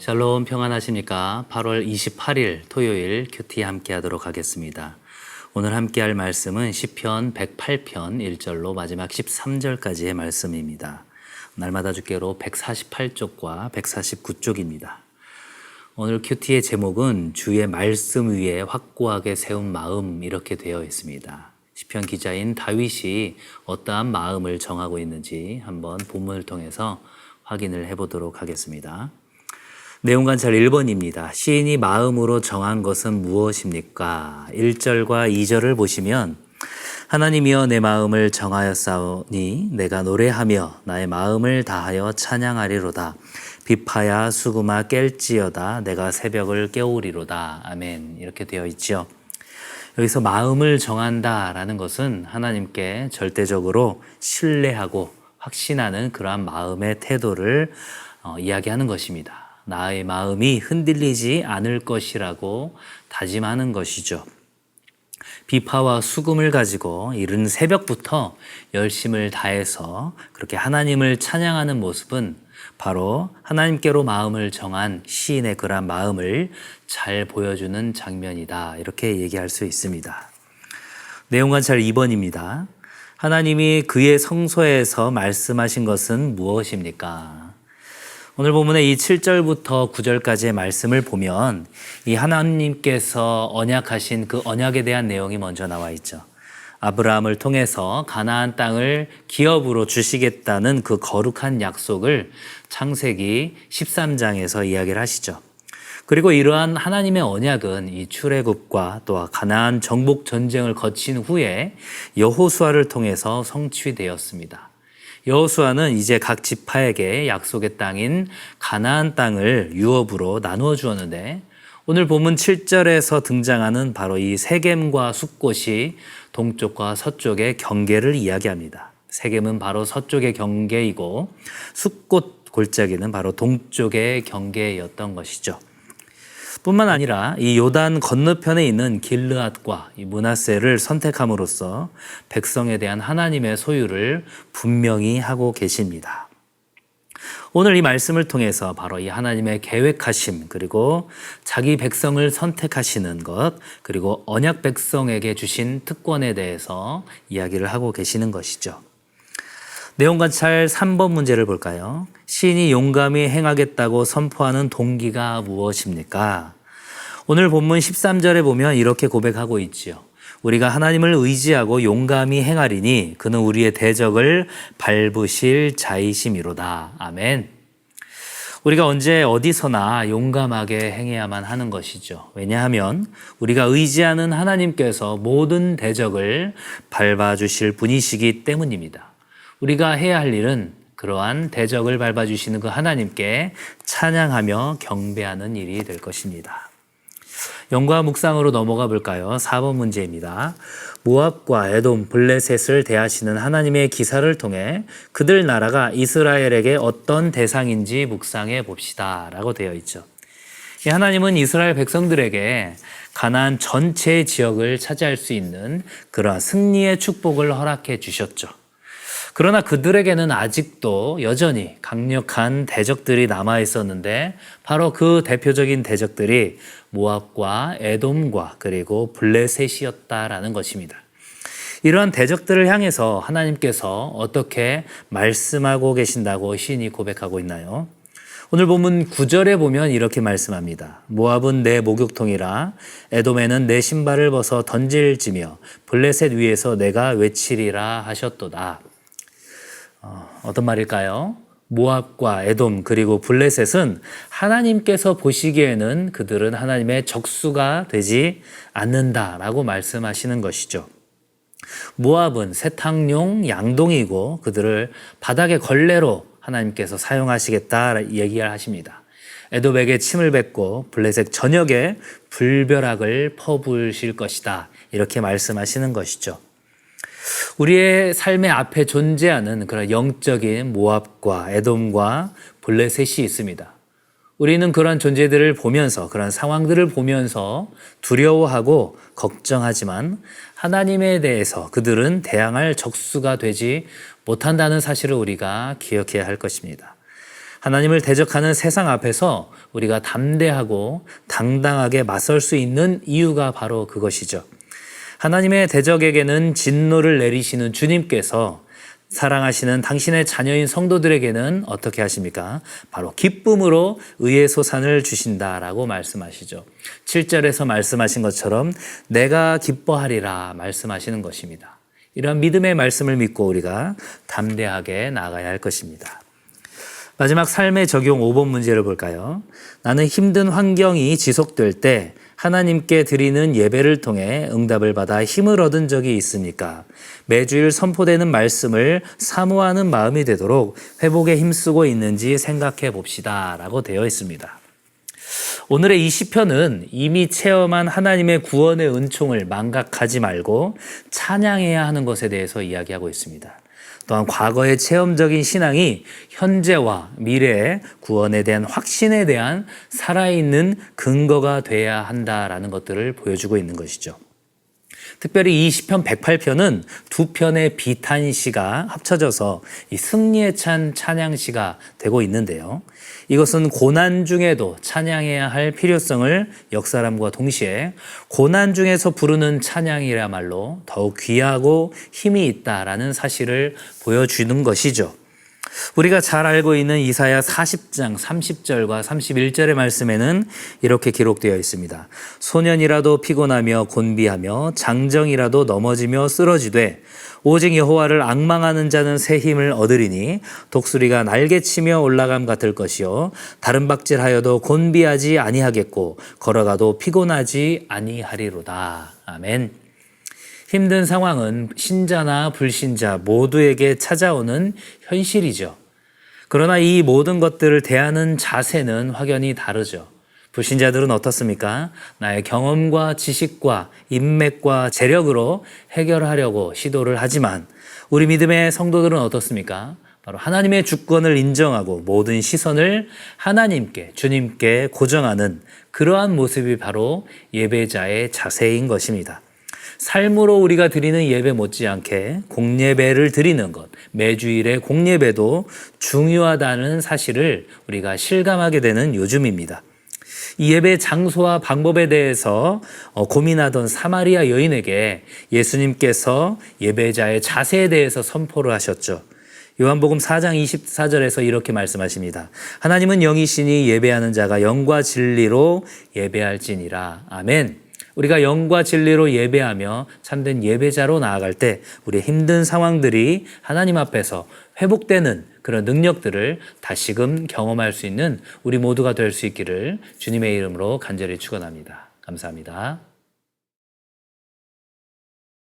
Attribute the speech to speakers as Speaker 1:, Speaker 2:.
Speaker 1: 샬롬 평안하십니까? 8월 28일 토요일 큐티 함께 하도록 하겠습니다. 오늘 함께 할 말씀은 시편 108편 1절로 마지막 13절까지의 말씀입니다. 날마다 주께로 148쪽과 149쪽입니다. 오늘 큐티의 제목은 주의 말씀 위에 확고하게 세운 마음 이렇게 되어 있습니다. 시편 기자인 다윗이 어떠한 마음을 정하고 있는지 한번 본문을 통해서 확인을 해보도록 하겠습니다. 내용 관찰 1번입니다. 시인이 마음으로 정한 것은 무엇입니까? 1절과 2절을 보시면 하나님이여 내 마음을 정하였사오니 내가 노래하며 나의 마음을 다하여 찬양하리로다. 비파야 수구마 깰지어다 내가 새벽을 깨우리로다. 아멘. 이렇게 되어 있죠. 여기서 마음을 정한다라는 것은 하나님께 절대적으로 신뢰하고 확신하는 그러한 마음의 태도를 이야기하는 것입니다. 나의 마음이 흔들리지 않을 것이라고 다짐하는 것이죠. 비파와 수금을 가지고 이른 새벽부터 열심을 다해서 그렇게 하나님을 찬양하는 모습은 바로 하나님께로 마음을 정한 시인의 그러한 마음을 잘 보여주는 장면이다. 이렇게 얘기할 수 있습니다. 내용 관찰 2번입니다. 하나님이 그의 성소에서 말씀하신 것은 무엇입니까? 오늘 본문의 이 7절부터 9절까지의 말씀을 보면 이 하나님께서 언약하신 그 언약에 대한 내용이 먼저 나와 있죠. 아브라함을 통해서 가나안 땅을 기업으로 주시겠다는 그 거룩한 약속을 창세기 13장에서 이야기를 하시죠. 그리고 이러한 하나님의 언약은 이 출애굽과 또 가나안 정복 전쟁을 거친 후에 여호수아를 통해서 성취되었습니다. 여호수아는 이제 각 지파에게 약속의 땅인 가나안 땅을 유업으로 나누어 주었는데 오늘 본문 7절에서 등장하는 바로 이 세겜과 숫곳이 동쪽과 서쪽의 경계를 이야기합니다. 세겜은 바로 서쪽의 경계이고 숫곳 골짜기는 바로 동쪽의 경계였던 것이죠. 뿐만 아니라 이 요단 건너편에 있는 길르앗과 이 므낫세를 선택함으로써 백성에 대한 하나님의 소유를 분명히 하고 계십니다. 오늘 이 말씀을 통해서 바로 이 하나님의 계획하심 그리고 자기 백성을 선택하시는 것 그리고 언약 백성에게 주신 특권에 대해서 이야기를 하고 계시는 것이죠. 내용 관찰 3번 문제를 볼까요? 시인이 용감히 행하겠다고 선포하는 동기가 무엇입니까? 오늘 본문 13절에 보면 이렇게 고백하고 있지요. 우리가 하나님을 의지하고 용감히 행하리니 그는 우리의 대적을 밟으실 자이심이로다. 아멘. 우리가 언제 어디서나 용감하게 행해야만 하는 것이죠. 왜냐하면 우리가 의지하는 하나님께서 모든 대적을 밟아주실 분이시기 때문입니다. 우리가 해야 할 일은 그러한 대적을 밟아주시는 그 하나님께 찬양하며 경배하는 일이 될 것입니다. 영과 묵상으로 넘어가 볼까요? 4번 문제입니다. 모압과 에돔, 블레셋을 대하시는 하나님의 기사를 통해 그들 나라가 이스라엘에게 어떤 대상인지 묵상해 봅시다 라고 되어 있죠. 하나님은 이스라엘 백성들에게 가나안 전체 지역을 차지할 수 있는 그러한 승리의 축복을 허락해 주셨죠. 그러나 그들에게는 아직도 여전히 강력한 대적들이 남아 있었는데 바로 그 대표적인 대적들이 모압과 에돔과 그리고 블레셋이었다라는 것입니다. 이러한 대적들을 향해서 하나님께서 어떻게 말씀하고 계신다고 시인이 고백하고 있나요? 오늘 본문 9절에 보면 이렇게 말씀합니다. 모압은 내 목욕통이라 에돔에는 내 신발을 벗어 던질지며 블레셋 위에서 내가 외치리라 하셨도다. 어떤 말일까요? 모압과 에돔 그리고 블레셋은 하나님께서 보시기에는 그들은 하나님의 적수가 되지 않는다라고 말씀하시는 것이죠. 모압은 세탁용 양동이고 그들을 바닥의 걸레로 하나님께서 사용하시겠다 얘기를 하십니다. 에돔에게 침을 뱉고 블레셋 전역에 불벼락을 퍼부으실 것이다 이렇게 말씀하시는 것이죠. 우리의 삶의 앞에 존재하는 그런 영적인 모압과 에돔과 블레셋이 있습니다. 우리는 그런 존재들을 보면서 그런 상황들을 보면서 두려워하고 걱정하지만 하나님에 대해서 그들은 대항할 적수가 되지 못한다는 사실을 우리가 기억해야 할 것입니다. 하나님을 대적하는 세상 앞에서 우리가 담대하고 당당하게 맞설 수 있는 이유가 바로 그것이죠. 하나님의 대적에게는 진노를 내리시는 주님께서 사랑하시는 당신의 자녀인 성도들에게는 어떻게 하십니까? 바로 기쁨으로 의의 소산을 주신다라고 말씀하시죠. 7절에서 말씀하신 것처럼 내가 기뻐하리라 말씀하시는 것입니다. 이런 믿음의 말씀을 믿고 우리가 담대하게 나아가야 할 것입니다. 마지막 삶의 적용 5번 문제를 볼까요? 나는 힘든 환경이 지속될 때 하나님께 드리는 예배를 통해 응답을 받아 힘을 얻은 적이 있습니까? 매주일 선포되는 말씀을 사모하는 마음이 되도록 회복에 힘쓰고 있는지 생각해 봅시다 라고 되어 있습니다. 오늘의 이 시편은 이미 체험한 하나님의 구원의 은총을 망각하지 말고 찬양해야 하는 것에 대해서 이야기하고 있습니다. 또한 과거의 체험적인 신앙이 현재와 미래의 구원에 대한 확신에 대한 살아있는 근거가 돼야 한다라는 것들을 보여주고 있는 것이죠. 특별히 이 시편 108편은 두 편의 비탄시가 합쳐져서 이 승리에 찬 찬양시가 되고 있는데요. 이것은 고난 중에도 찬양해야 할 필요성을 역사함과 동시에 고난 중에서 부르는 찬양이라말로 더욱 귀하고 힘이 있다라는 사실을 보여주는 것이죠. 우리가 잘 알고 있는 이사야 40장 30절과 31절의 말씀에는 이렇게 기록되어 있습니다. 소년이라도 피곤하며 곤비하며 장정이라도 넘어지며 쓰러지되 오직 여호와를 앙망하는 자는 새 힘을 얻으리니 독수리가 날개치며 올라감 같을 것이요 다른 박질하여도 곤비하지 아니하겠고 걸어가도 피곤하지 아니하리로다. 아멘. 힘든 상황은 신자나 불신자 모두에게 찾아오는 현실이죠. 그러나 이 모든 것들을 대하는 자세는 확연히 다르죠. 불신자들은 어떻습니까? 나의 경험과 지식과 인맥과 재력으로 해결하려고 시도를 하지만 우리 믿음의 성도들은 어떻습니까? 바로 하나님의 주권을 인정하고 모든 시선을 하나님께, 주님께 고정하는 그러한 모습이 바로 예배자의 자세인 것입니다. 삶으로 우리가 드리는 예배 못지않게 공예배를 드리는 것, 매주일의 공예배도 중요하다는 사실을 우리가 실감하게 되는 요즘입니다. 이 예배 장소와 방법에 대해서 고민하던 사마리아 여인에게 예수님께서 예배자의 자세에 대해서 선포를 하셨죠. 요한복음 4장 24절에서 이렇게 말씀하십니다. 하나님은 영이시니 예배하는 자가 영과 진리로 예배할지니라. 아멘. 우리가 영과 진리로 예배하며 참된 예배자로 나아갈 때 우리의 힘든 상황들이 하나님 앞에서 회복되는 그런 능력들을 다시금 경험할 수 있는 우리 모두가 될 수 있기를 주님의 이름으로 간절히 축원합니다. 감사합니다.